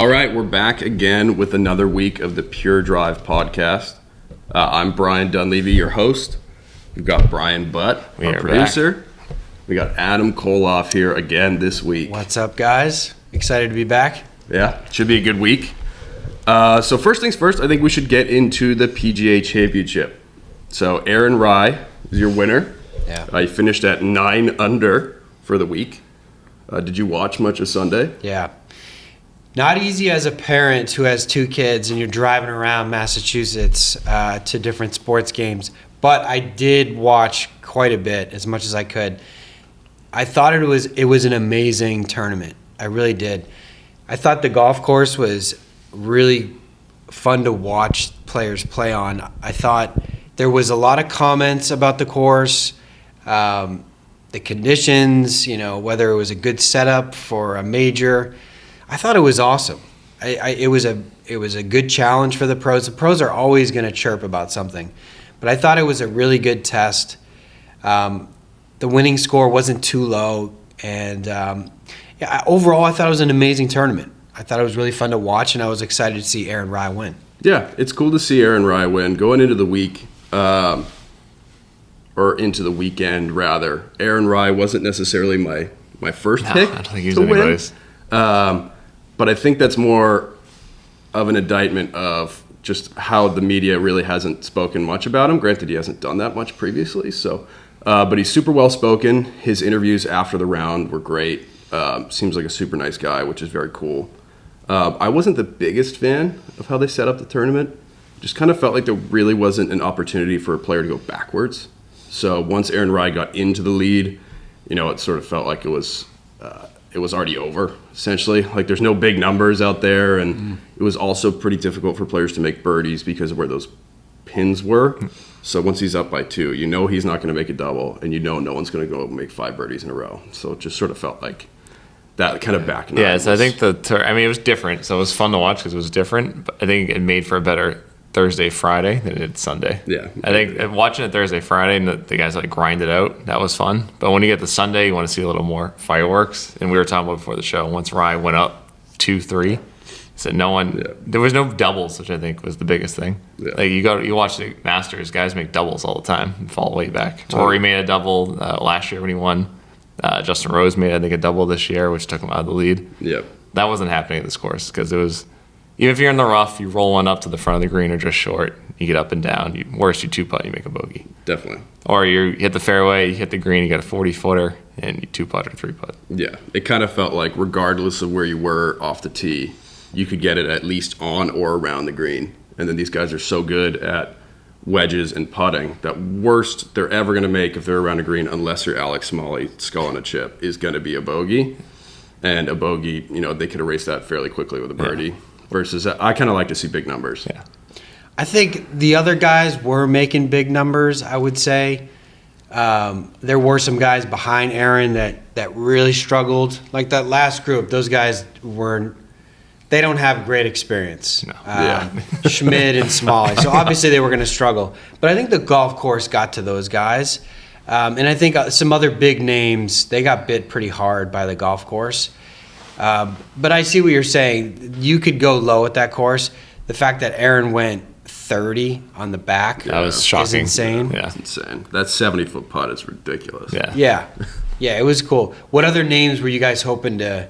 All right, we're back again with another week of the Pure Drive podcast. I'm Brian Dunleavy, your host. We've got Brian Butt, our producer. Back. We got Adam Kolloff here again this week. What's up, guys? Excited to be back. Yeah, should be a good week. So first things first, I think we should get into the PGA Championship. So Aaron Rai is your winner. Yeah. You finished at 9 under for the week. Did you watch much of Sunday? Yeah. Not easy as a parent who has two kids and you're driving around Massachusetts to different sports games. But I did watch quite a bit, as much as I could. I thought it was an amazing tournament. I really did. I thought the golf course was really fun to watch players play on. I thought there was a lot of comments about the course, the conditions, whether it was a good setup for a major. I thought it was awesome. It was a good challenge for the pros. The pros are always going to chirp about something, but I thought it was a really good test. The winning score wasn't too low, and overall, I thought it was an amazing tournament. I thought it was really fun to watch, and I was excited to see Aaron Rai win. Yeah, it's cool to see Aaron Rai win. Going into the week, or into the weekend, rather, Aaron Rai wasn't necessarily my first pick. I don't think he was anybody's. But I think that's more of an indictment of just how the media really hasn't spoken much about him. Granted, he hasn't done that much previously. So, but he's super well spoken. His interviews after the round were great. Seems like a super nice guy, which is very cool. I wasn't the biggest fan of how they set up the tournament. Just kind of felt like there really wasn't an opportunity for a player to go backwards. So once Aaron Rai got into the lead, it sort of felt like it was already over, essentially. Like, there's no big numbers out there, and it was also pretty difficult for players to make birdies because of where those pins were. So once he's up by 2, he's not going to make a double, and no one's going to go make 5 birdies in a row. So it just sort of felt like that kind of back nine. Yeah, so I think it was different. So it was fun to watch because it was different, but I think it made for a better Thursday, Friday than it did Sunday. Yeah. I think watching it Thursday, Friday, and the guys grind it out, that was fun. But when you get to Sunday, you want to see a little more fireworks. And we were talking about before the show, once Rai went up 2-3, so there was no doubles, which I think was the biggest thing. Yeah. Like, you watch the Masters, guys make doubles all the time and fall way back. Rory made a double last year when he won. Justin Rose made, I think, a double this year, which took him out of the lead. Yep. That wasn't happening at this course because it was, even if you're in the rough, you roll one up to the front of the green or just short, you get up and down. Worst, you 2-putt, you make a bogey. Definitely. Or you hit the fairway, you hit the green, you got a 40-footer, and you 2-putt or 3-putt. Yeah, it kind of felt like regardless of where you were off the tee, you could get it at least on or around the green. And then these guys are so good at wedges and putting that worst they're ever going to make if they're around a green, unless you're Alex Smalley skull on a chip, is going to be a bogey. And a bogey, they could erase that fairly quickly with a birdie. Yeah. Versus, I kind of like to see big numbers. Yeah, I think the other guys were making big numbers, I would say. There were some guys behind Aaron that really struggled. Like that last group, those guys they don't have great experience. No. Schmidt and Smalley. So obviously they were going to struggle. But I think the golf course got to those guys. And I think some other big names, they got bit pretty hard by the golf course. But I see what you're saying. You could go low at that course. The fact that Aaron went 30 on the back was shocking. is insane. Yeah, it's insane. That 70-foot putt is ridiculous. Yeah, it was cool. What other names were you guys hoping to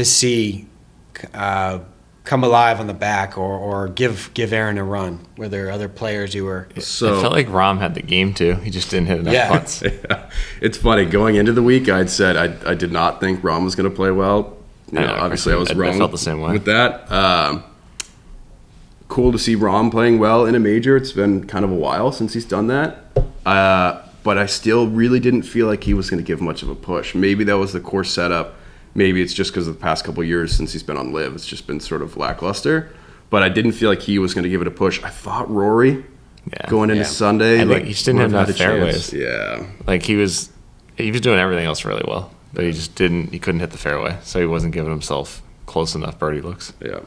see come alive on the back or give Aaron a run? Were there other players you were? So, I felt like Rahm had the game too. He just didn't hit enough putts. Yeah. It's funny. Going into the week, I'd said I did not think Rahm was going to play well. Obviously I was wrong. I felt the same way with that. Cool to see Rahm playing well in a major. It's been kind of a while since he's done that. But I still really didn't feel like he was going to give much of a push. Maybe that was the course setup. Maybe it's just because of the past couple of years since he's been on Live. It's just been sort of lackluster. But I didn't feel like he was going to give it a push. I thought Rory going into Sunday. And he just didn't have enough fairways. Yeah. Like he was doing everything else really well. But he couldn't hit the fairway. So he wasn't giving himself close enough birdie looks. Yeah.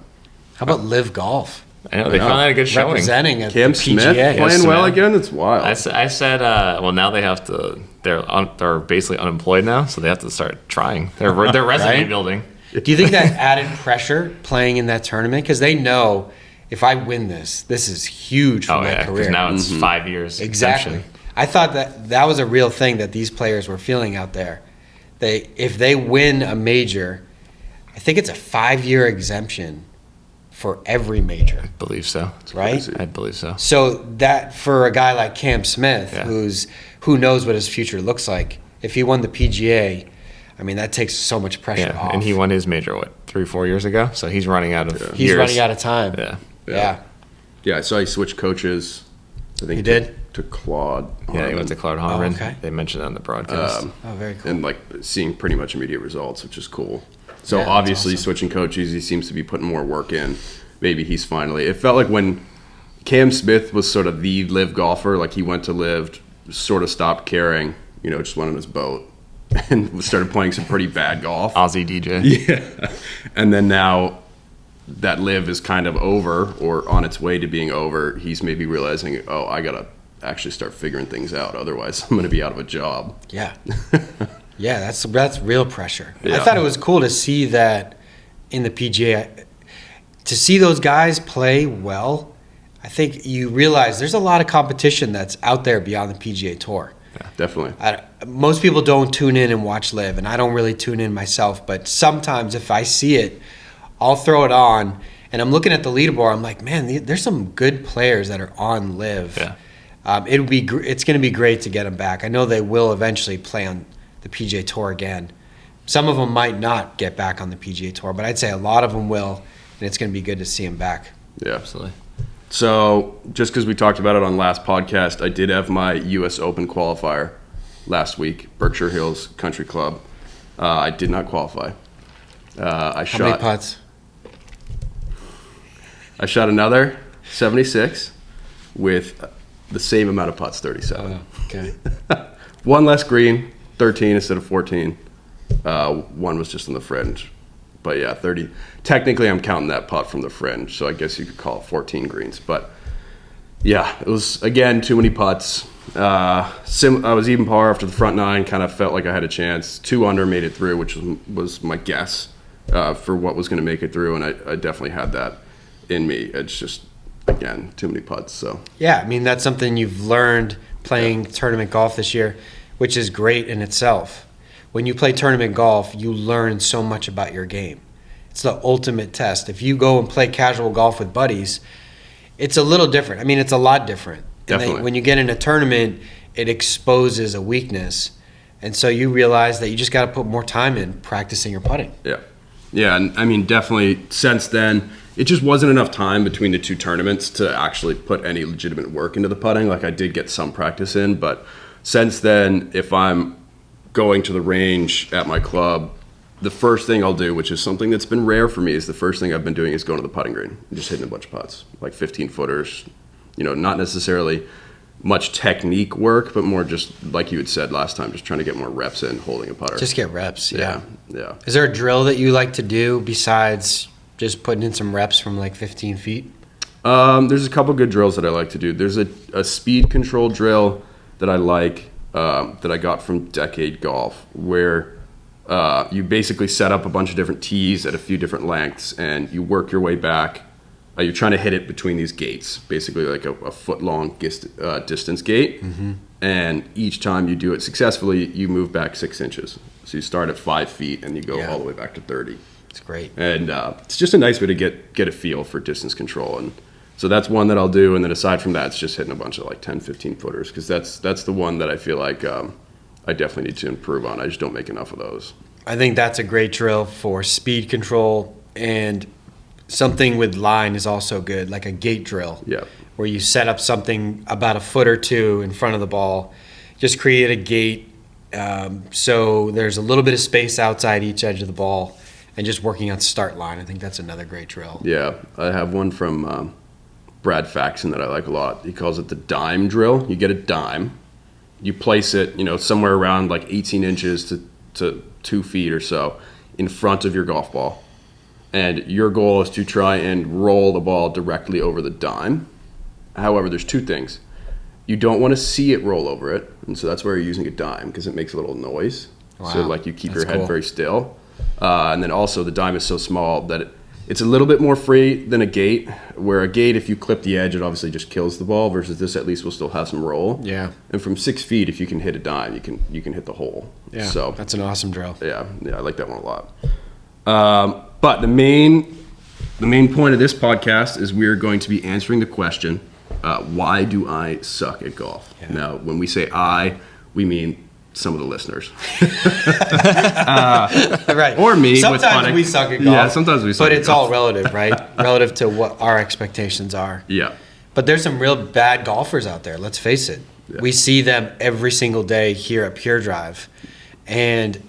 How about Live Golf? I know, they found that a good showing. Representing at Cam the Smith PGA. playing well again? It's wild. I said, well, now they have to, they're basically unemployed now, so they have to start trying. They're resume building. Do you think that added pressure playing in that tournament? Because they know if I win this is huge for my career. Now it's 5 years. Exactly. Exemption. I thought that was a real thing that these players were feeling out there. If they win a major, I think it's a 5-year exemption for every major. I believe so. Right? I believe so. So that for a guy like Cam Smith, who knows what his future looks like, if he won the PGA, I mean, that takes so much pressure off. And he won his major, 3-4 years ago? So he's running out of years. He's running out of time. Yeah. Yeah, I saw he switched coaches. I think he did? To Claude. Yeah, he went to Claude Harmon. Oh, okay. They mentioned that on the broadcast. Very cool. And like seeing pretty much immediate results, which is cool. So Yeah, obviously that's awesome. switching coaches, he seems to be putting more work in. Maybe he's finally. It felt like when Cam Smith was sort of the live golfer, like he went to live, sort of stopped caring, just went on his boat and started playing some pretty bad golf. Aussie DJ. Yeah. And then now that live is kind of over or on its way to being over, he's maybe realizing, oh, I got to actually start figuring things out. Otherwise, I'm going to be out of a job. Yeah. Yeah, that's real pressure. Yeah. I thought it was cool to see that in the PGA. To see those guys play well, I think you realize there's a lot of competition that's out there beyond the PGA Tour. Yeah, definitely. Most people don't tune in and watch live, and I don't really tune in myself, but sometimes if I see it, I'll throw it on, and I'm looking at the leaderboard, I'm like, man, there's some good players that are on live. Yeah. It's going to be great to get them back. I know they will eventually play on the PGA Tour again. Some of them might not get back on the PGA Tour, but I'd say a lot of them will, and it's going to be good to see them back. Yeah. Absolutely. So just because we talked about it on last podcast, I did have my U.S. Open qualifier last week, Berkshire Hills Country Club. I did not qualify. How many putts? I shot another 76 with the same amount of putts, 37. Oh, okay. One less green, 13 instead of 14. One was just on the fringe. But yeah, 30. Technically, I'm counting that putt from the fringe, so I guess you could call it 14 greens. But yeah, it was, again, too many putts. I was even par after the front 9, kind of felt like I had a chance. 2 under made it through, which was my guess for what was going to make it through, and I definitely had that in me. It's just, again, too many putts. So Yeah, I mean, that's something you've learned playing tournament golf this year, which is great in itself. When you play tournament golf, you learn so much about your game. It's the ultimate test. If you go and play casual golf with buddies, it's a little different. I mean, it's a lot different. Definitely. When you get in a tournament, it exposes a weakness. And so you realize that you just got to put more time in practicing your putting. yeah. Yeah, and I mean, definitely since then, it just wasn't enough time between the 2 tournaments to actually put any legitimate work into the putting. Like, I did get some practice in, but since then, if I'm going to the range at my club, the first thing I'll do, which is something that's been rare for me, is the first thing I've been doing is going to the putting green and just hitting a bunch of putts, like 15-footers. Not necessarily much technique work, but more just, like you had said last time, just trying to get more reps in holding a putter. Just get reps, yeah. Yeah. Is there a drill that you like to do besides just putting in some reps from like 15 feet? There's a couple good drills that I like to do. There's a speed control drill that I like that I got from Decade Golf, where you basically set up a bunch of different tees at a few different lengths, and you work your way back. You're trying to hit it between these gates, basically like a foot-long distance gate. Mm-hmm. And each time you do it successfully, you move back 6 inches. So you start at 5 feet, and you go all the way back to 30. It's great. And it's just a nice way to get a feel for distance control. And so that's one that I'll do. And then aside from that, it's just hitting a bunch of like 10, 15 footers, because that's the one that I feel like I definitely need to improve on. I just don't make enough of those. I think that's a great drill for speed control, and something with line is also good, like a gate drill. Yeah. Where you set up something about a foot or 2 in front of the ball, just create a gate so there's a little bit of space outside each edge of the ball, and just working on start line. I think that's another great drill. Yeah, I have one from Brad Faxon that I like a lot. He calls it the dime drill. You get a dime, you place it, somewhere around like 18 inches to 2 feet or so in front of your golf ball. And your goal is to try and roll the ball directly over the dime. However, there's 2 things. You don't want to see it roll over it, and so that's where you're using a dime, because it makes a little noise. Wow. So like you keep That's your head cool. very still. And then also the dime is so small that it's a little bit more free than a gate, where a gate, if you clip the edge, it obviously just kills the ball, versus this at least will still have some roll. Yeah. And from 6 feet, if you can hit a dime, you can hit the hole. Yeah, so that's an awesome drill. Yeah, I like that one a lot. But the main point of this podcast is we're going to be answering the question, why do I suck at golf? Yeah. Now, when we say I, we mean some of the listeners. Right. Or me. Sometimes we suck at golf. Yeah, sometimes we suck But at it's golf. all relative, right? Relative to what our expectations are. Yeah. But there's some real bad golfers out there, let's face it. Yeah. We see them every single day here at Pure Drive. And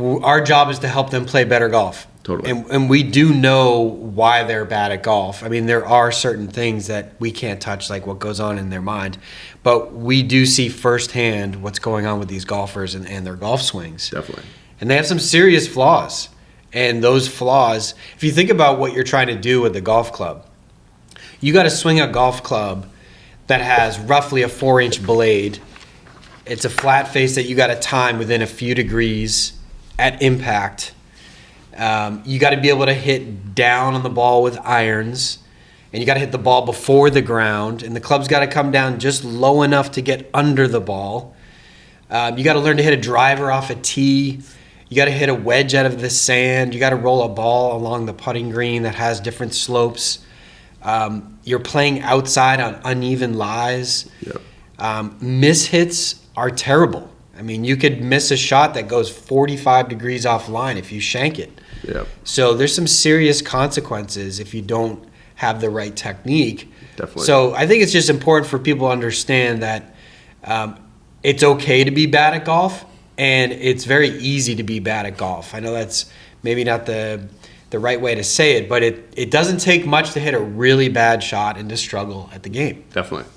our job is to help them play better golf. Totally. And we do know why they're bad at golf. I mean, there are certain things that we can't touch, like what goes on in their mind. But we do see firsthand what's going on with these golfers and their golf swings. Definitely. And they have some serious flaws. And those flaws, if you think about what you're trying to do with the golf club, you got to swing a golf club that has roughly a 4-inch blade. It's a flat face that you got to time within a few degrees at impact. You got to be able to hit down on the ball with irons, and you got to hit the ball before the ground, and the club's got to come down just low enough to get under the ball. You got to learn to hit a driver off a tee. You got to hit a wedge out of the sand. You got to roll a ball along the putting green that has different slopes. You're playing outside on uneven lies. Yep. Mishits are terrible. I mean, you could miss a shot that goes 45 degrees offline if you shank it. Yep. So there's some serious consequences if you don't have the right technique. Definitely. So I think it's just important for people to understand that it's okay to be bad at golf, and it's very easy to be bad at golf. I know that's maybe not the right way to say it, but it doesn't take much to hit a really bad shot and to struggle at the game. Definitely.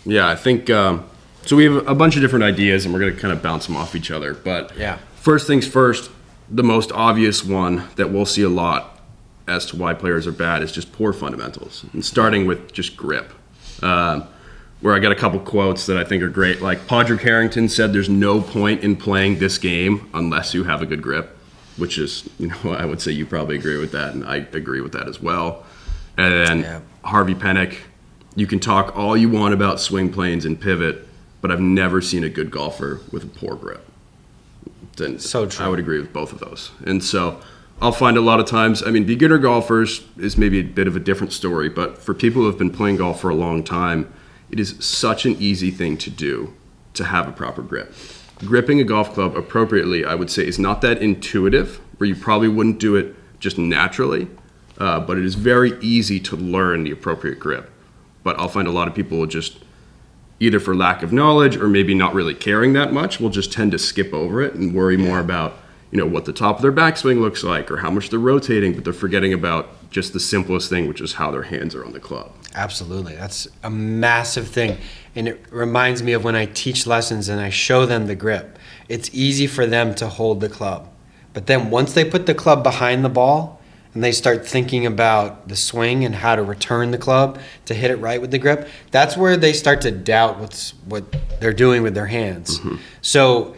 Yeah, I think so. We have a bunch of different ideas, and we're going to kind of bounce them off each other. But Yeah. first things first, the most obvious one that we'll see a lot as to why players are bad is just poor fundamentals, and starting with just grip. Where I got a couple quotes that I think are great. Like Padraig Harrington said, "There's no point in playing this game unless you have a good grip," which is, I would say you probably agree with that, and I agree with that as well. And then Harvey Pennick, "You can talk all you want about swing planes and pivot, but I've never seen a good golfer with a poor grip." Then So true. I would agree with both of those. And so I'll find a lot of times, beginner golfers is maybe a bit of a different story, but for people who have been playing golf for a long time, it is such an easy thing to do to have a proper grip. Gripping a golf club appropriately, I would say, is not that intuitive, where you probably wouldn't do it just naturally, but it is very easy to learn the appropriate grip. But I'll find a lot of people will just, either for lack of knowledge or maybe not really caring that much, will just tend to skip over it and worry more about, what the top of their backswing looks like or how much they're rotating, but they're forgetting about just the simplest thing, which is how their hands are on the club. Absolutely. That's a massive thing. And it reminds me of when I teach lessons and I show them the grip. It's easy for them to hold the club. But then once they put the club behind the ball and they start thinking about the swing and how to return the club to hit it right with the grip, that's where they start to doubt what they're doing with their hands. Mm-hmm. So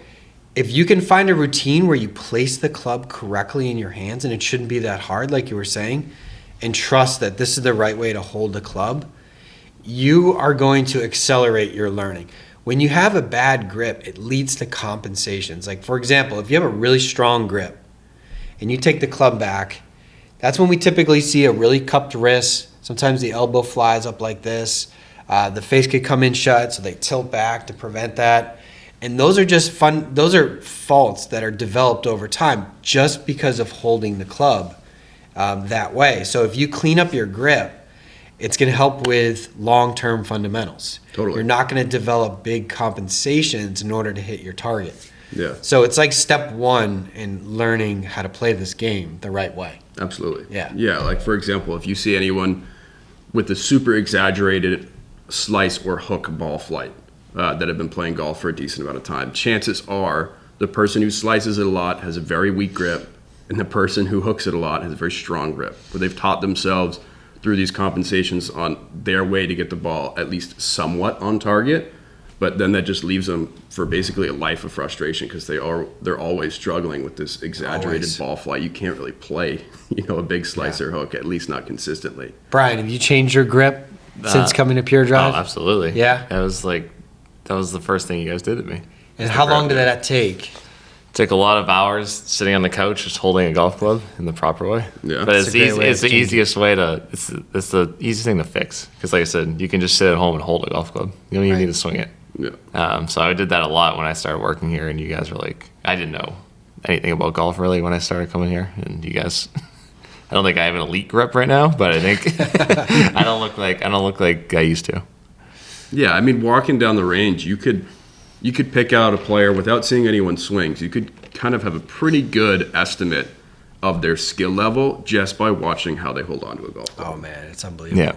if you can find a routine where you place the club correctly in your hands, and it shouldn't be that hard, like you were saying, and trust that this is the right way to hold the club, you are going to accelerate your learning. When you have a bad grip, it leads to compensations. Like, for example, if you have a really strong grip and you take the club back, that's when we typically see a really cupped wrist. Sometimes the elbow flies up like this. The face could come in shut, so they tilt back to prevent that. And those are just fun. Those are faults that are developed over time just because of holding the club that way. So if you clean up your grip, it's going to help with long-term fundamentals. Totally. You're not going to develop big compensations in order to hit your target. Yeah. So it's like step one in learning how to play this game the right way. Absolutely. Yeah. Yeah, like for example, if you see anyone with a super exaggerated slice or hook ball flight that have been playing golf for a decent amount of time, chances are the person who slices it a lot has a very weak grip, and the person who hooks it a lot has a very strong grip, where they've taught themselves through these compensations on their way to get the ball at least somewhat on target. but then that just leaves them for basically a life of frustration because they're always struggling with this exaggerated ball flight. You can't really play, a big slicer hook, at least not consistently. Brian, have you changed your grip since coming to Pure Drive? Oh, absolutely. Yeah? That was the first thing you guys did to me. And how long did that take? Took a lot of hours sitting on the couch just holding a golf club in the proper way. Yeah. But It's a great way it's of the easiest way to it's the easiest thing to fix because like I said, you can just sit at home and hold a golf club. You don't even need to swing it. Yeah. So I did that a lot when I started working here, and you guys were like, I didn't know anything about golf really when I started coming here, and you guys. I don't think I have an elite grip right now, but I think I don't look like I used to. Yeah, I mean, walking down the range, you could pick out a player without seeing anyone swings. You could kind of have a pretty good estimate of their skill level just by watching how they hold on to a golf ball. Oh, man, it's unbelievable. Yeah.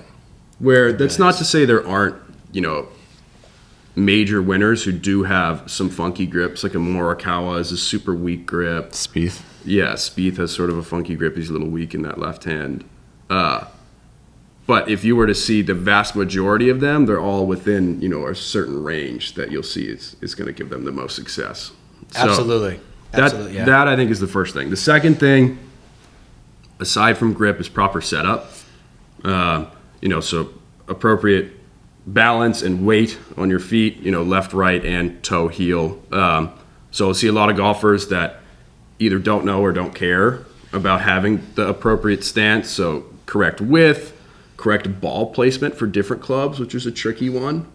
Where that's not to say there aren't, major winners who do have some funky grips, like a Morikawa is a super weak grip. Spieth. Yeah, Spieth has sort of a funky grip. He's a little weak in that left hand. But if you were to see the vast majority of them, they're all within, a certain range that you'll see is going to give them the most success. So Absolutely. Absolutely, that I think is the first thing. The second thing, aside from grip, is proper setup. So appropriate balance and weight on your feet, left, right, and toe, heel. So I'll see a lot of golfers that either don't know or don't care about having the appropriate stance. So correct width, correct ball placement for different clubs, which is a tricky one,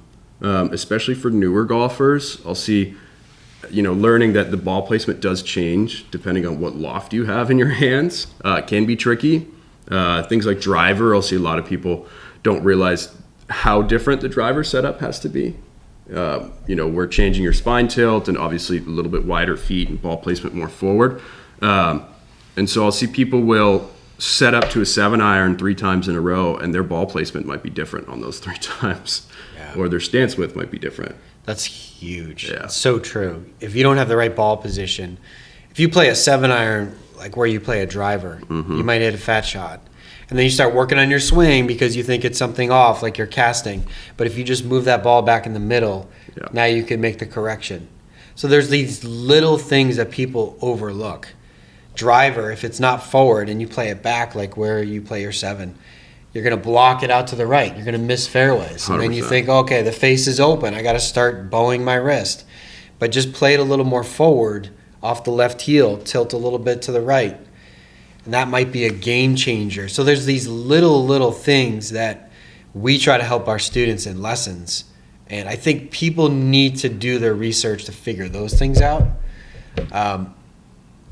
especially for newer golfers. I'll see, learning that the ball placement does change depending on what loft you have in your hands. It can be tricky. Things like driver, I'll see a lot of people don't realize how different the driver setup has to be. We're changing your spine tilt and obviously a little bit wider feet and ball placement more forward. And so I'll see people will set up to a 7-iron 3 times in a row and their ball placement might be different on those 3 times. Yeah. Or their stance width might be different. That's huge. Yeah. It's so true. If you don't have the right ball position, if you play a 7-iron, like where you play a driver, you might hit a fat shot. And then you start working on your swing because you think it's something off, like you're casting. But if you just move that ball back in the middle, now you can make the correction. So there's these little things that people overlook. Driver, if it's not forward and you play it back like where you play your 7, you're going to block it out to the right. You're going to miss fairways. And then you 100%. think, okay, the face is open. I got to start bowing my wrist. But just play it a little more forward off the left heel, tilt a little bit to the right. And that might be a game changer. So there's these little things that we try to help our students in lessons. And I think people need to do their research to figure those things out.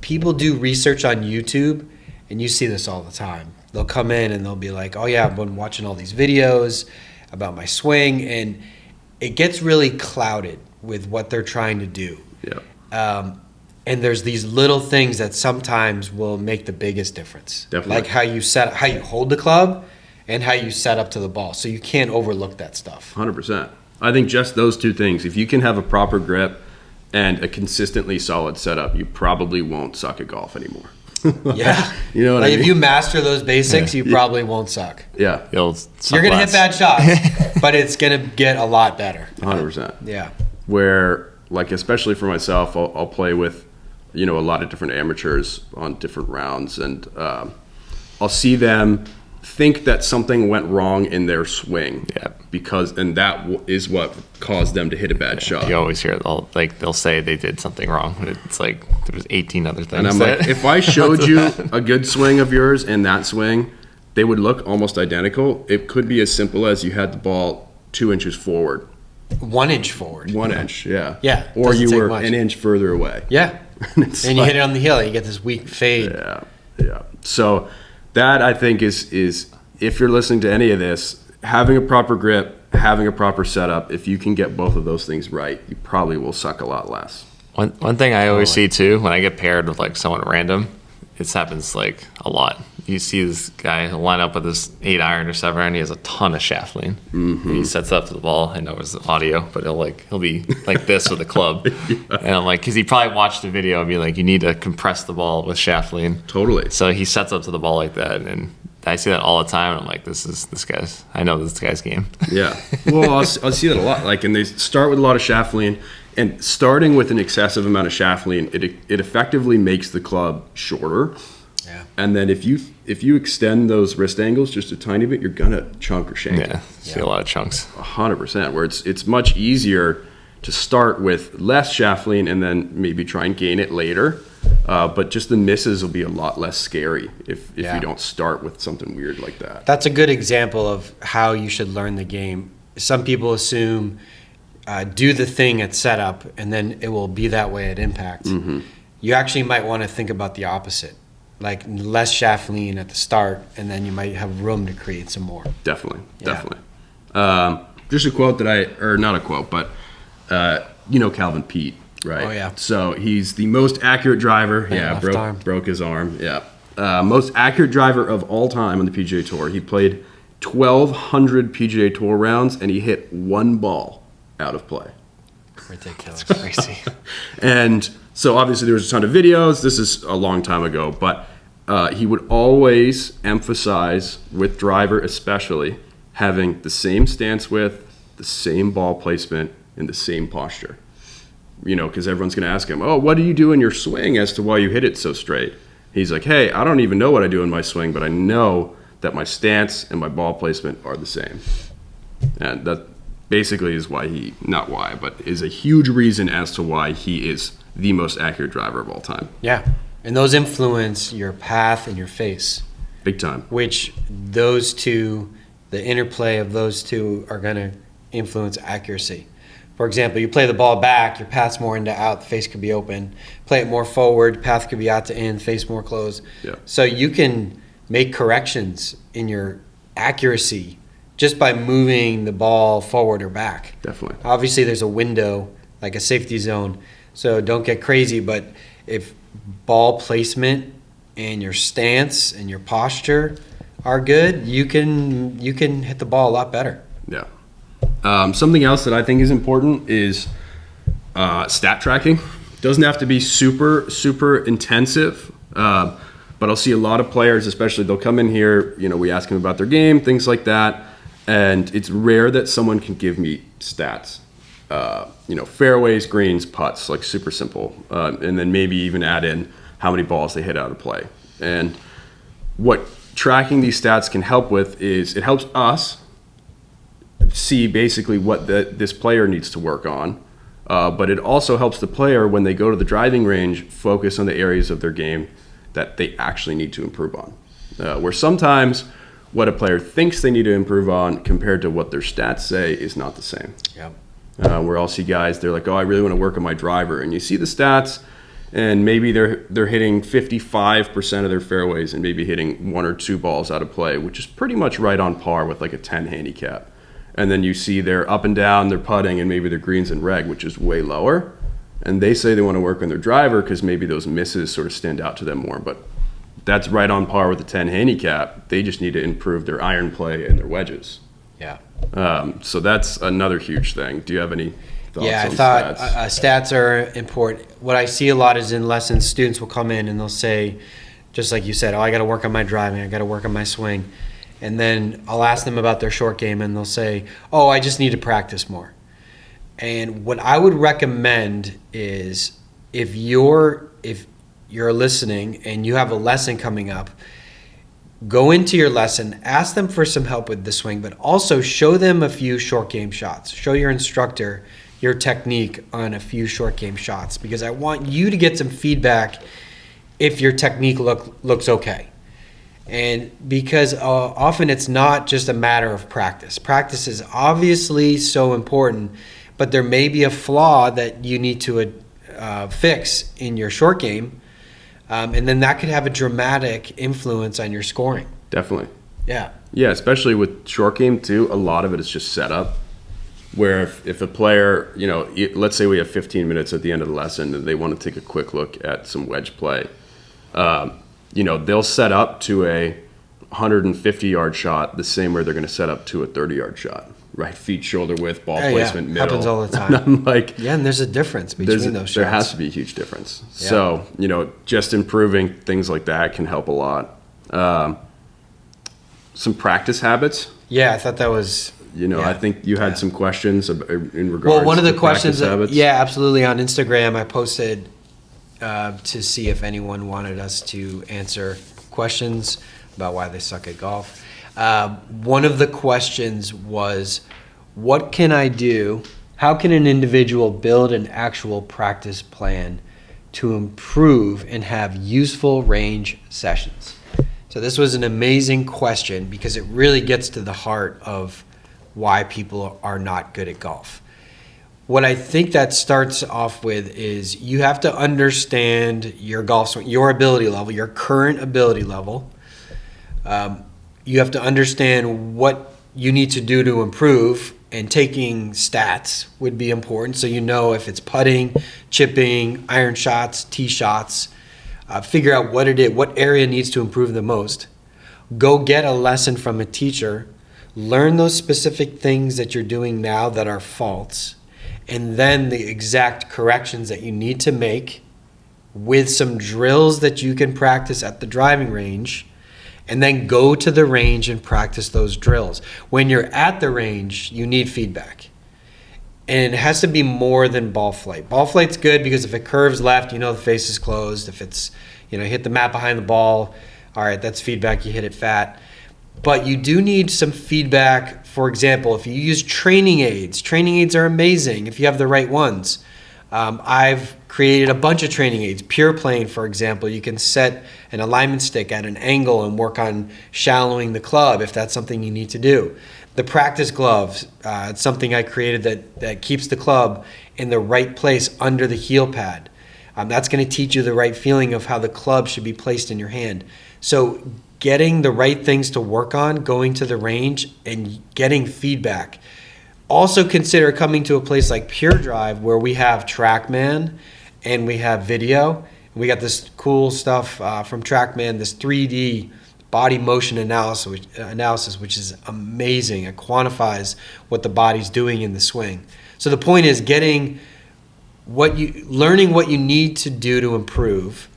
People do research on YouTube, and you see this all the time. They'll come in and they'll be like, oh yeah, I've been watching all these videos about my swing, and it gets really clouded with what they're trying to do. Yeah. And there's these little things that sometimes will make the biggest difference. Definitely. Like how you hold the club and how you set up to the ball. So you can't overlook that stuff. 100%. I think just those 2 things, if you can have a proper grip and a consistently solid setup, you probably won't suck at golf anymore. Yeah. You know what like I mean? if you master those basics, you probably won't suck. Yeah. You're You're going to hit bad shots, but it's going to get a lot better. 100%. Yeah. Where, like, especially for myself, I'll play with, a lot of different amateurs on different rounds, and I'll see them think that something went wrong in their swing. Yeah. And that is what caused them to hit a bad shot. You always hear they'll say they did something wrong, but it's like there was 18 other things. And I'm like, if I showed you a good swing of yours and that swing, they would look almost identical. It could be as simple as you had the ball 2 inches forward. 1 inch forward. 1 inch, yeah. Yeah, Or doesn't you take were much. an inch further away. Yeah. And And you hit it on the hill, you get this weak fade. Yeah. So that, I think, is if you're listening to any of this, having a proper grip, having a proper setup, if you can get both of those things right, you probably will suck a lot less. One thing I always see too when I get paired with like someone random, this happens like a lot. You see this guy line up with this 8-iron or 7-iron. He has a ton of shaft lean. Mm-hmm. He sets up to the ball. I know it's audio, but he'll be like this with a club. Yeah. And I'm like, because he probably watched the video and be like, you need to compress the ball with shaft lean. Totally. So he sets up to the ball like that, and I see that all the time. And I'm like, I know this guy's game. Yeah. Well, I'll see that a lot. Like, and they start with a lot of shaft lean, and starting with an excessive amount of shaft lean, it effectively makes the club shorter. Yeah. And then if you extend those wrist angles just a tiny bit, you're gonna chunk or shank it. Yeah, see a lot of chunks. 100%. Where it's much easier to start with less shaft lean and then maybe try and gain it later. But just the misses will be a lot less scary if you don't start with something weird like that. That's a good example of how you should learn the game. Some people assume do the thing at setup and then it will be that way at impact. Mm-hmm. You actually might want to think about the opposite, like less shaft lean at the start, and then you might have room to create some more. Definitely. Just a quote not a quote, but Calvin Pete, right? Oh, yeah. So he's the most accurate driver. Broke his arm. Yeah. Most accurate driver of all time on the PGA Tour. He played 1,200 PGA Tour rounds, and he hit one ball out of play. Ridiculous. Crazy. And so obviously there was a ton of videos. This is a long time ago, but he would always emphasize, with driver especially, having the same stance width, the same ball placement, and the same posture. Because everyone's going to ask him, oh, what do you do in your swing as to why you hit it so straight? He's like, hey, I don't even know what I do in my swing, but I know that my stance and my ball placement are the same. And that basically is is a huge reason as to why he is the most accurate driver of all time. Yeah. And those influence your path and your face. Big time. Which those two, the interplay of those two are going to influence accuracy. For example, you play the ball back, your path's more into out, the face could be open. Play it more forward, path could be out to in, face more closed. Yeah. So you can make corrections in your accuracy just by moving the ball forward or back. Definitely. Obviously, there's a window, like a safety zone, so don't get crazy. But if ball placement and your stance and your posture are good, you can hit the ball a lot better. Yeah. Something else that I think is important is stat tracking. Doesn't have to be super, super intensive, but I'll see a lot of players, especially they'll come in here, we ask them about their game, things like that. And it's rare that someone can give me stats. Fairways, greens, putts, like super simple. And then maybe even add in how many balls they hit out of play. And what tracking these stats can help with is it helps us see basically what this player needs to work on. But it also helps the player when they go to the driving range focus on the areas of their game that they actually need to improve on. Where sometimes what a player thinks they need to improve on compared to what their stats say is not the same. Yep. Where I'll see guys, they're like, oh, I really want to work on my driver. And you see the stats, and maybe they're hitting 55% of their fairways and maybe hitting one or two balls out of play, which is pretty much right on par with like a 10 handicap. And then you see they're up and down, they're putting, and maybe their greens and reg, which is way lower. And they say they want to work on their driver because maybe those misses sort of stand out to them more. But that's right on par with the 10 handicap. They just need to improve their iron play and their wedges. Yeah. So that's another huge thing. Do you have any thoughts Yeah, I on thought stats? stats are important. What I see a lot is in lessons, students will come in and they'll say, just like you said, oh, I got to work on my driving, I got to work on my swing. And then I'll ask them about their short game and they'll say, oh, I just need to practice more. And what I would recommend is if you're listening and you have a lesson coming up, go into your lesson, ask them for some help with the swing, but also show them a few short game shots. Show your instructor your technique on a few short game shots, because I want you to get some feedback if your technique looks okay. And because often it's not just a matter of practice. Practice is obviously so important, but there may be a flaw that you need to fix in your short game. And then that could have a dramatic influence on your scoring. Definitely. Yeah. Yeah, especially with short game too, a lot of it is just setup. Where if a player, let's say we have 15 minutes at the end of the lesson and they want to take a quick look at some wedge play, they'll set up to a 150-yard shot the same way they're going to set up to a 30-yard shot. Right, feet, shoulder width, ball placement, middle. Happens all the time. And I'm like, yeah, and there's a difference between those shots. There has to be a huge difference. Yeah. So, just improving things like that can help a lot. some practice habits. Yeah, I thought that was. I think you had some questions in regards. Well, one of the to questions, practice habits. yeah, absolutely. On Instagram, I posted to see if anyone wanted us to answer questions about why they suck at golf. One of the questions was, what can I do? How can an individual build an actual practice plan to improve and have useful range sessions? So this was an amazing question because it really gets to the heart of why people are not good at golf. What I think that starts off with is you have to understand your golf swing, your ability level, your current ability level. You have to understand what you need to do to improve, and taking stats would be important. So you know if it's putting, chipping, iron shots, tee shots. Figure out what it is, what area needs to improve the most. Go get a lesson from a teacher. Learn those specific things that you're doing now that are faults, and then the exact corrections that you need to make with some drills that you can practice at the driving range, and then go to the range and practice those drills. When you're at the range, you need feedback. And it has to be more than ball flight. Ball flight's good because if it curves left, the face is closed. If it's, hit the mat behind the ball, all right, that's feedback, you hit it fat. But you do need some feedback. For example, if you use training aids are amazing if you have the right ones. I've created a bunch of training aids. Pure Plane, for example, you can set an alignment stick at an angle and work on shallowing the club if that's something you need to do. The practice gloves, it's something I created that keeps the club in the right place under the heel pad. That's going to teach you the right feeling of how the club should be placed in your hand. So getting the right things to work on, going to the range, and getting feedback. Also consider coming to a place like Pure Drive where we have TrackMan and we have video. We got this cool stuff from TrackMan, this 3D body motion analysis, which is amazing. It quantifies what the body's doing in the swing. So the point is learning what you need to do to improve,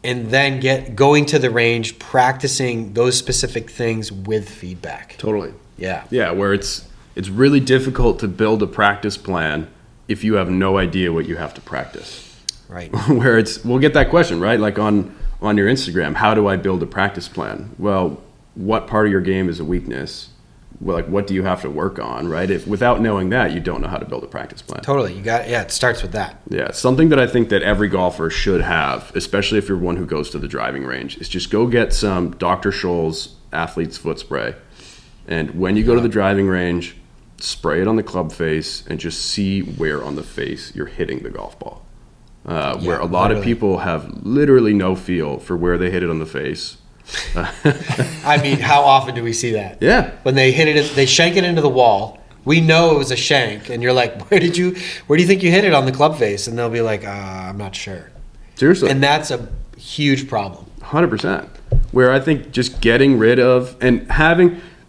and then going to the range, practicing those specific things with feedback. Totally. Yeah. Yeah, where it's really difficult to build a practice plan if you have no idea what you have to practice. Right. Where we'll get that question, right? Like on your Instagram, how do I build a practice plan? Well, what part of your game is a weakness? Well, like, what do you have to work on, right? If without knowing that, you don't know how to build a practice plan. Totally. It starts with that. Yeah, something that I think that every golfer should have, especially if you're one who goes to the driving range, is just go get some Dr. Scholl's Athlete's Foot Spray. And when you go to the driving range, spray it on the club face and just see where on the face you're hitting the golf ball. Where a lot of people have literally no feel for where they hit it on the face. I mean, how often do we see that? Yeah. When they hit it, they shank it into the wall. We know it was a shank, and you're like, where do you think you hit it on the club face? And they'll be like, I'm not sure. Seriously. And that's a huge problem. 100%. Where I think just getting rid of and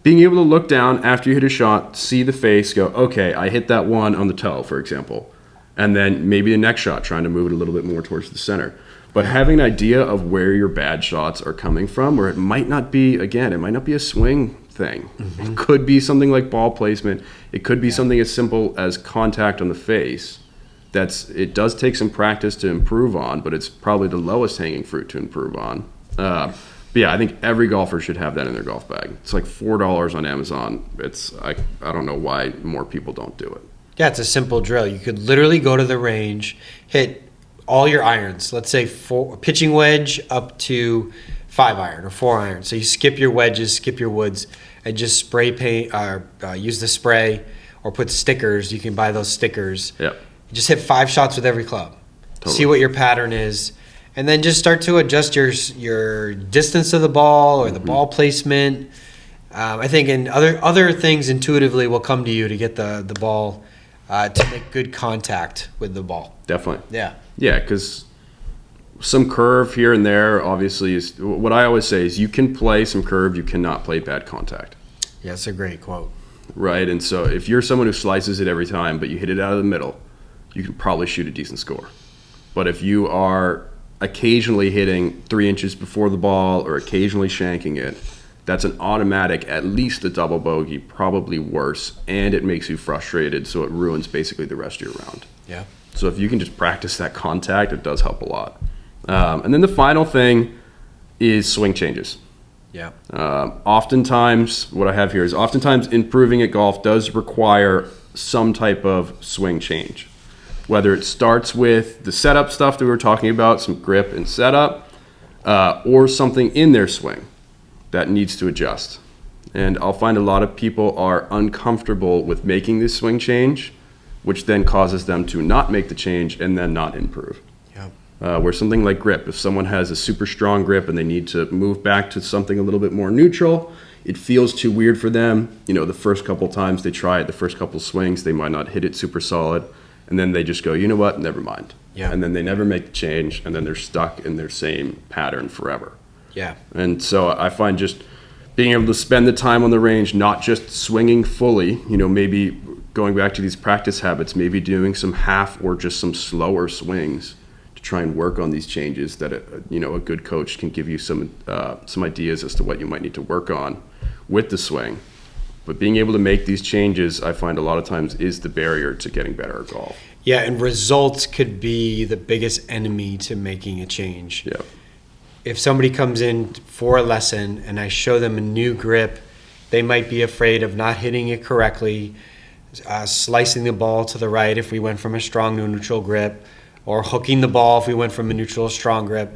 being able to look down after you hit a shot, see the face, go, okay, I hit that one on the toe, for example. And then maybe the next shot, trying to move it a little bit more towards the center. But having an idea of where your bad shots are coming from, where it might not be a swing thing. Mm-hmm. It could be something like ball placement. It could be something as simple as contact on the face. It does take some practice to improve on, but it's probably the lowest hanging fruit to improve on. But yeah, I think every golfer should have that in their golf bag. It's like $4 on Amazon. I don't know why more people don't do it. Yeah, it's a simple drill. You could literally go to the range, hit all your irons. Let's say pitching wedge up to 5 iron or 4 iron. So you skip your wedges, skip your woods, and just spray paint or use the spray or put stickers. You can buy those stickers. Yep. Just hit 5 shots with every club. Totally. See what your pattern is, and then just start to adjust your distance of the ball or the ball placement. I think and other things intuitively will come to you to get the ball to make good contact with the ball. Definitely. Yeah. Yeah, because some curve here and there obviously is what I always say is you can play some curve, you cannot play bad contact. Yeah, that's a great quote. Right, and so if you're someone who slices it every time, but you hit it out of the middle, you can probably shoot a decent score. But if you are occasionally hitting 3 inches before the ball or occasionally shanking it, that's an automatic, at least a double bogey, probably worse, and it makes you frustrated, so it ruins basically the rest of your round. Yeah. So if you can just practice that contact, it does help a lot. And then the final thing is swing changes. Yeah. Oftentimes, what I have here is oftentimes improving at golf does require some type of swing change. Whether it starts with the setup stuff that we were talking about, some grip and setup, or something in their swing that needs to adjust. And I'll find a lot of people are uncomfortable with making this swing change, which then causes them to not make the change and then not improve. Where something like grip, if someone has a super strong grip and they need to move back to something a little bit more neutral, it feels too weird for them. You know, the first couple times they try it, the first couple swings, they might not hit it super solid. And then they just go, you know what, never mind. Yeah. And then they never make the change, and then they're stuck in their same pattern forever. Yeah. And so I find just being able to spend the time on the range, not just swinging fully, you know, maybe going back to these practice habits, maybe doing some half or just some slower swings to try and work on these changes that, a good coach can give you some ideas as to what you might need to work on with the swing. But being able to make these changes, I find a lot of times is the barrier to getting better at golf. Yeah, and results could be the biggest enemy to making a change. Yeah. If somebody comes in for a lesson and I show them a new grip, they might be afraid of not hitting it correctly, slicing the ball to the right if we went from a strong to a neutral grip, or hooking the ball if we went from a neutral to strong grip.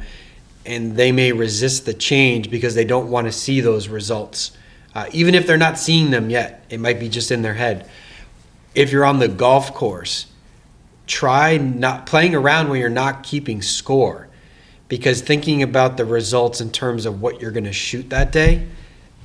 And they may resist the change because they don't want to see those results. Even if they're not seeing them yet, it might be just in their head. If you're on the golf course, try not playing around when you're not keeping score, because thinking about the results in terms of what you're going to shoot that day,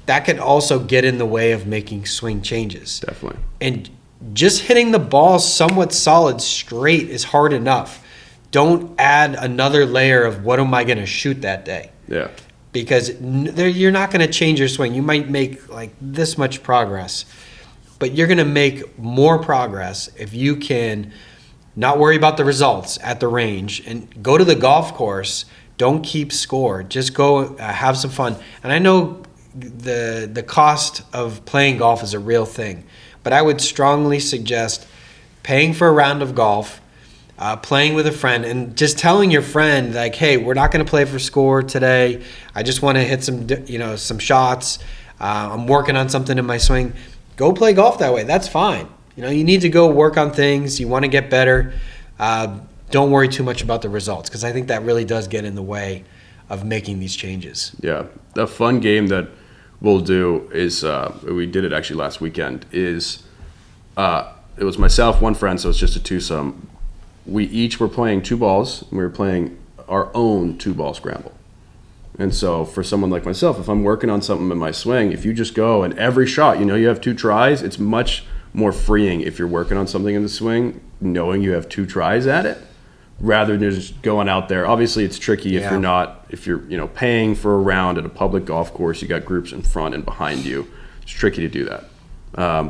that can also get in the way of making swing changes. Definitely. And just hitting the ball somewhat solid straight is hard enough. Don't add another layer of what am I going to shoot that day. Yeah. Because you're not going to change your swing. You might make like this much progress, but you're going to make more progress if you can not worry about the results at the range and go to the golf course. Don't keep score. Just go have some fun. And I know the cost of playing golf is a real thing, but I would strongly suggest paying for a round of golf, playing with a friend, and just telling your friend, like, hey, we're not going to play for score today. I just want to hit some shots. I'm working on something in my swing. Go play golf that way. That's fine. You need to go work on things. You want to get better. Don't worry too much about the results, because I think that really does get in the way of making these changes. Yeah. A fun game that we'll do is, we did it actually last weekend, is it was myself, one friend, so it's just a twosome. We each were playing two balls, and we were playing our own two-ball scramble. And so for someone like myself, if I'm working on something in my swing, if you just go and every shot, you have two tries, it's much more freeing if you're working on something in the swing, knowing you have two tries at it, rather than just going out there. Obviously, it's tricky if you're paying for a round at a public golf course, you got groups in front and behind you. It's tricky to do that.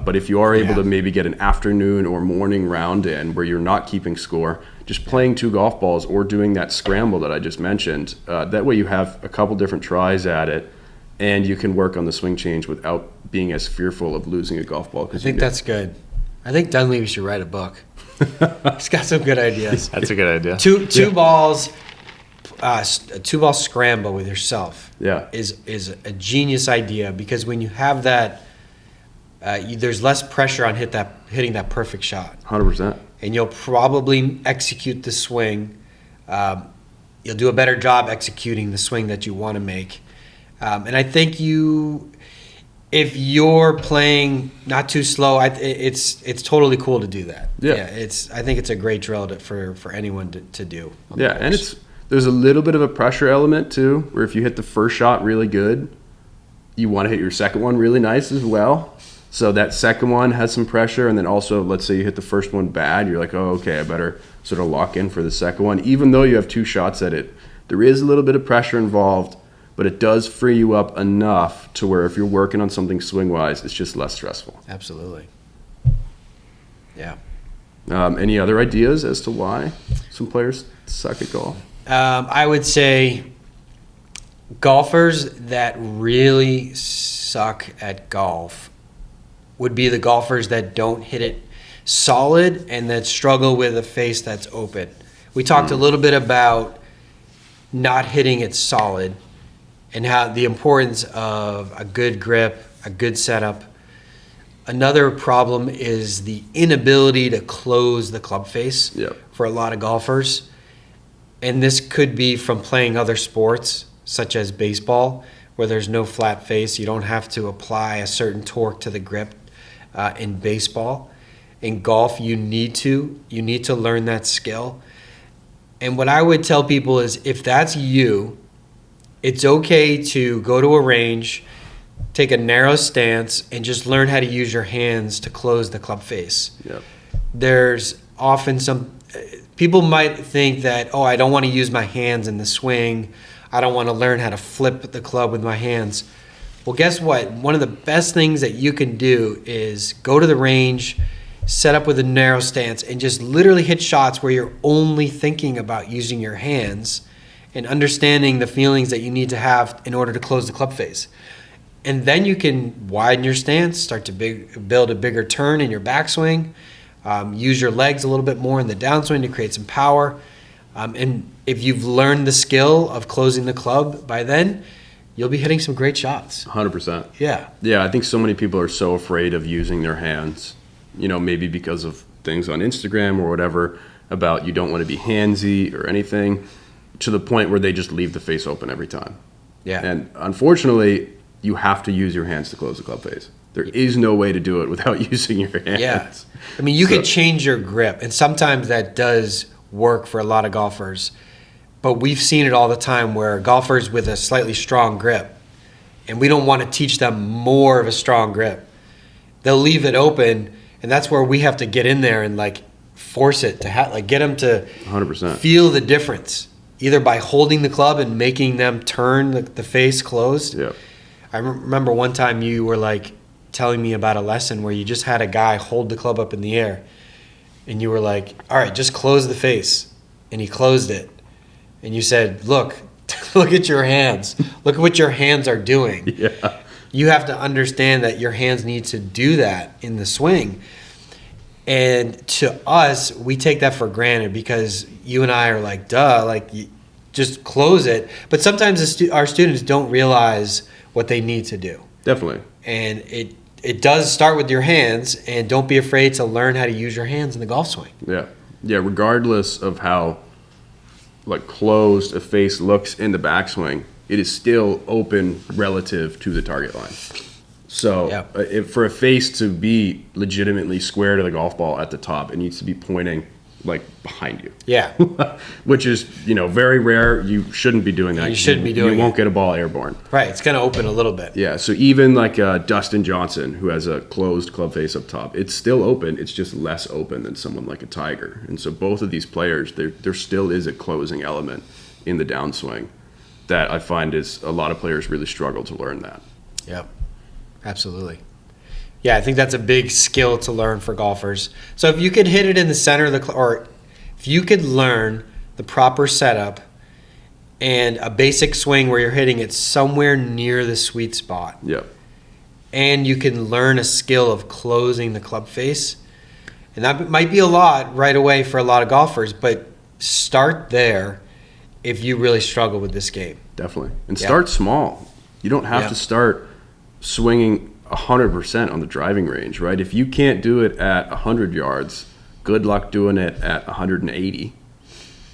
But if you are able to maybe get an afternoon or morning round in where you're not keeping score, just playing two golf balls or doing that scramble that I just mentioned, that way you have a couple different tries at it, and you can work on the swing change without being as fearful of losing a golf ball. I think that's good. I think Dunleavy should write a book. He's got some good ideas. That's a good idea. Two balls, a two-ball scramble with yourself. Yeah. is a genius idea, because when you have that, there's less pressure on hitting that perfect shot. 100%. And you'll probably execute the swing. You'll do a better job executing the swing that you want to make. And I think if you're playing not too slow, it's totally cool to do that. Yeah. I think it's a great drill for anyone to do. Yeah, and there's a little bit of a pressure element too, where if you hit the first shot really good, you want to hit your second one really nice as well. So that second one has some pressure, and then also, let's say you hit the first one bad, you're like, oh, okay, I better sort of lock in for the second one. Even though you have two shots at it, there is a little bit of pressure involved, but it does free you up enough to where if you're working on something swing-wise, it's just less stressful. Absolutely. Yeah. Any other ideas as to why some players suck at golf? I would say golfers that really suck at golf would be the golfers that don't hit it solid and that struggle with a face that's open. We talked a little bit about not hitting it solid and how the importance of a good grip, a good setup. Another problem is the inability to close the club face for a lot of golfers. And this could be from playing other sports, such as baseball, where there's no flat face. You don't have to apply a certain torque to the grip in baseball. In golf, you need to learn that skill. And what I would tell people is, if that's you, it's okay to go to a range, take a narrow stance, and just learn how to use your hands to close the club face. Yep. There's often people might think that, I don't want to use my hands in the swing. I don't want to learn how to flip the club with my hands. Well, guess what? One of the best things that you can do is go to the range, set up with a narrow stance, and just literally hit shots where you're only thinking about using your hands and understanding the feelings that you need to have in order to close the club face. And then you can widen your stance, start to build a bigger turn in your backswing, use your legs a little bit more in the downswing to create some power. And if you've learned the skill of closing the club by then, you'll be hitting some great shots. 100%. Yeah. Yeah, I think so many people are so afraid of using their hands, maybe because of things on Instagram or whatever about you don't want to be handsy or anything, to the point where they just leave the face open every time. Yeah. And unfortunately, you have to use your hands to close the club face. There is no way to do it without using your hands. Yeah. I mean, you could change your grip, and sometimes that does work for a lot of golfers. But we've seen it all the time where golfers with a slightly strong grip, and we don't want to teach them more of a strong grip. They'll leave it open, and that's where we have to get in there and force it to get them to 100% feel the difference, either by holding the club and making them turn the face closed. Yeah. I remember one time you were telling me about a lesson where you just had a guy hold the club up in the air, and you were like, all right, just close the face. And he closed it. And you said, look at your hands. Look at what your hands are doing. Yeah. You have to understand that your hands need to do that in the swing. And to us, we take that for granted because you and I are like, duh, just close it. But sometimes our students don't realize what they need to do. Definitely. And it does start with your hands, and don't be afraid to learn how to use your hands in the golf swing. Yeah. Yeah, regardless of how closed a face looks in the backswing, it is still open relative to the target line. So for a face to be legitimately square to the golf ball at the top, it needs to be pointing behind you. Yeah. Which is, very rare. You shouldn't be doing that. You shouldn't be doing it. You won't get a ball airborne. Right. It's going to open a little bit. Yeah. So even Dustin Johnson, who has a closed club face up top, it's still open. It's just less open than someone like a Tiger. And so both of these players, there still is a closing element in the downswing that I find is a lot of players really struggle to learn that. Yep. Absolutely. Yeah, I think that's a big skill to learn for golfers. So if you could hit it in the center of the or if you could learn the proper setup and a basic swing where you're hitting it somewhere near the sweet spot. Yep. And you can learn a skill of closing the club face. And that might be a lot right away for a lot of golfers, but start there if you really struggle with this game. Definitely. And start small. You don't have to start swinging 100% on the driving range, right? If you can't do it at 100 yards, good luck doing it at 180.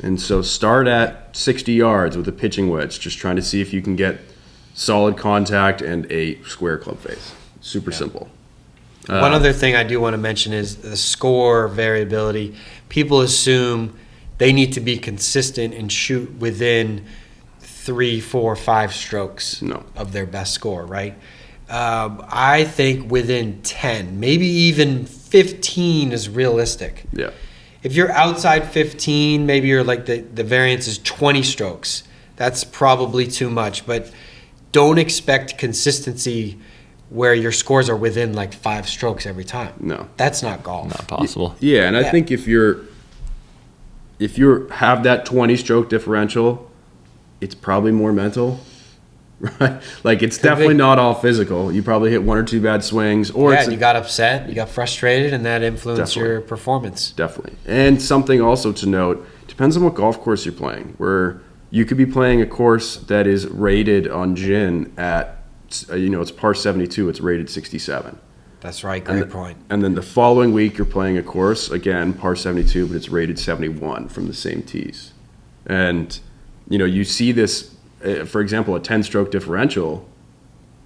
And so start at 60 yards with a pitching wedge, just trying to see if you can get solid contact and a square club face. Super simple. One other thing I do want to mention is the score variability. People assume they need to be consistent and shoot within 3, 4, 5 strokes of their best score, right? I think within 10, maybe even 15 is realistic. Yeah. If you're outside 15, maybe you're the variance is 20 strokes. That's probably too much, but don't expect consistency where your scores are within 5 strokes every time. No. That's not golf. Not possible. Yeah, and I think if you have that 20 stroke differential, it's probably more mental right? Like, it's definitely not all physical. You probably hit 1 or 2 bad swings, or Yeah, it's you got upset, you got frustrated, and that influenced Definitely. your performance. Definitely. And something also to note, depends on what golf course you're playing, where you could be playing a course that is rated on GIN at, it's par 72, it's rated 67. That's right, great point. And then the following week, you're playing a course, again, par 72, but it's rated 71 from the same tees. And, you see this, for example, a 10-stroke differential,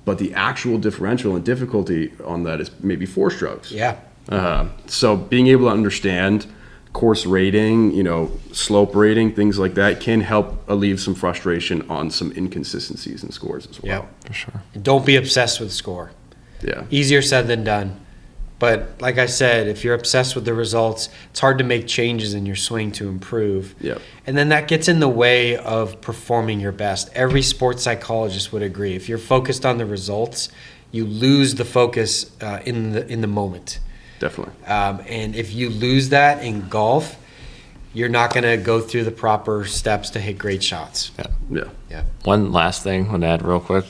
but the actual differential and difficulty on that is maybe 4 strokes. Yeah. So being able to understand course rating, slope rating, things like that can help alleviate some frustration on some inconsistencies in scores as well. Yeah. For sure. Don't be obsessed with score. Yeah. Easier said than done. But like I said, if you're obsessed with the results, it's hard to make changes in your swing to improve. Yep. And then that gets in the way of performing your best. Every sports psychologist would agree. If you're focused on the results, you lose the focus in the moment. Definitely. And if you lose that in golf, you're not going to go through the proper steps to hit great shots. Yeah. Yeah. One last thing I want to add real quick.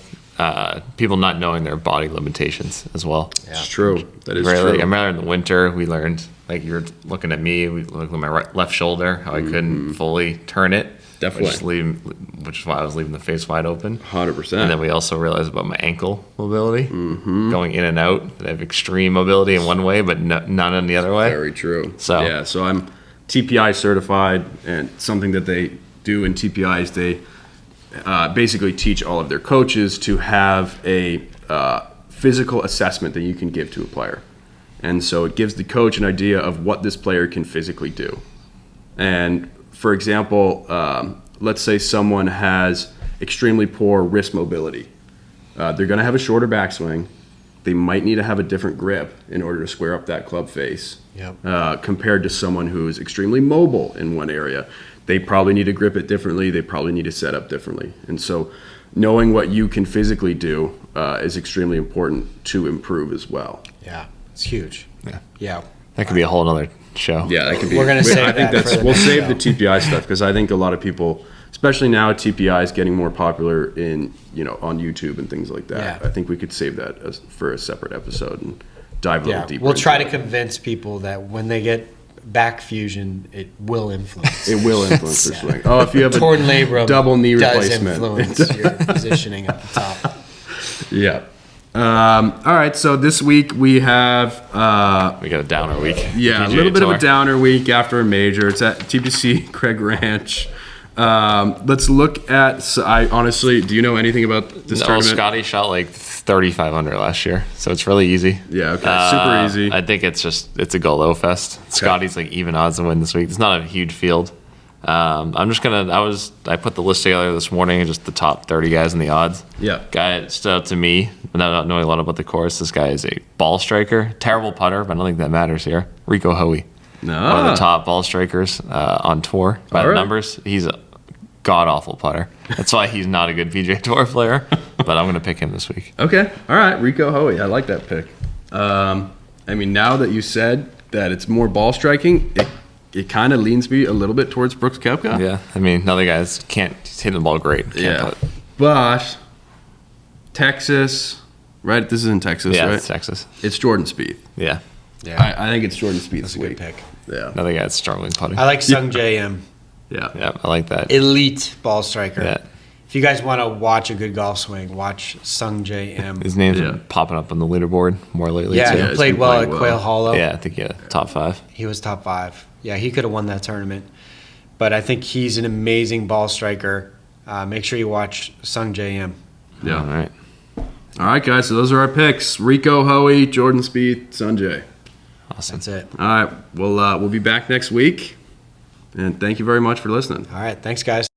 People not knowing their body limitations as well. It's true. That is Right, true. like, I remember in the winter we learned, like you were looking at me, we looked at my left shoulder, how I couldn't fully turn it. Definitely. Which is why I was leaving the face wide open. 100%. And then we also realized about my ankle mobility, going in and out. That I have extreme mobility in one way, but none in the other way. Very true. So- so I'm TPI certified, and something that they do in TPI is they basically teach all of their coaches to have a physical assessment that you can give to a player. And so it gives the coach an idea of what this player can physically do. And for example, let's say someone has extremely poor wrist mobility. They're going to have a shorter backswing. They might need to have a different grip in order to square up that club face. Yep. Compared to someone who is extremely mobile in one area. They probably need to grip it differently. They probably need to set up differently. And so knowing what you can physically do is extremely important to improve as well. Yeah, it's huge. Yeah. That could be a whole other show. Yeah, that could be. We're gonna save I think that for the we'll next save show. the TPI stuff because I think a lot of people, especially now, TPI is getting more popular in on YouTube and things like that. Yeah. I think we could save that for a separate episode and dive a little Yeah, deeper. we'll into try to it. convince people that when they get back fusion, it will influence. It will influence their swing. Oh, if you have Torn a labrum double knee does replacement, influence your positioning at the top. yeah. All right, so this week we have We got a downer week. a PGA little bit of Tour. a downer week after a major. It's at TPC Craig Ranch. Let's look at. I honestly, do you know anything about this No, tournament? Scotty shot like 35 under last year, so it's really easy. Yeah, okay, super easy. I think it's a go low fest. Scotty's like even odds to win this week. It's not a huge field. I'm just gonna. I put the list together this morning, just the top 30 guys in the odds. Yeah. Guy that stood out to me, not knowing a lot about the course. This guy is a ball striker, terrible putter, but I don't think that matters here. Rico Hoey, one of the top ball strikers on tour by All the right. numbers. He's a god awful putter. That's why he's not a good PGA Tour player. But I'm gonna pick him this week. Okay, all right, Rico Hoey. I like that pick. I mean, now that you said that it's more ball striking, it kind of leans me a little bit towards Brooks Koepka. Yeah, I mean, other guys can't hit the ball great. Can't Yeah. putt. But Texas, right? This is in Texas, Yeah, right? it's Texas. It's Jordan Spieth. Yeah, Yeah, I think it's Jordan Spieth that's this a good week. pick. Yeah. another guy that's struggling putting. I like Sung JM, Yeah. Yeah, I like that. elite ball striker. Yeah. If you guys want to watch a good golf swing, watch Sung JM. His name's Yeah. been popping up on the leaderboard more lately Yeah, too. Yeah, he he's played been well playing at well. Quail Hollow. Yeah, I think top 5. He was top 5. Yeah, he could have won that tournament. But I think he's an amazing ball striker. Make sure you watch Sung JM. Yeah. All right. All right, guys. So those are our picks: Rico Hoey, Jordan Spieth, Sanjay. Awesome. That's it. All right. We'll be back next week, and thank you very much for listening. All right. Thanks, guys.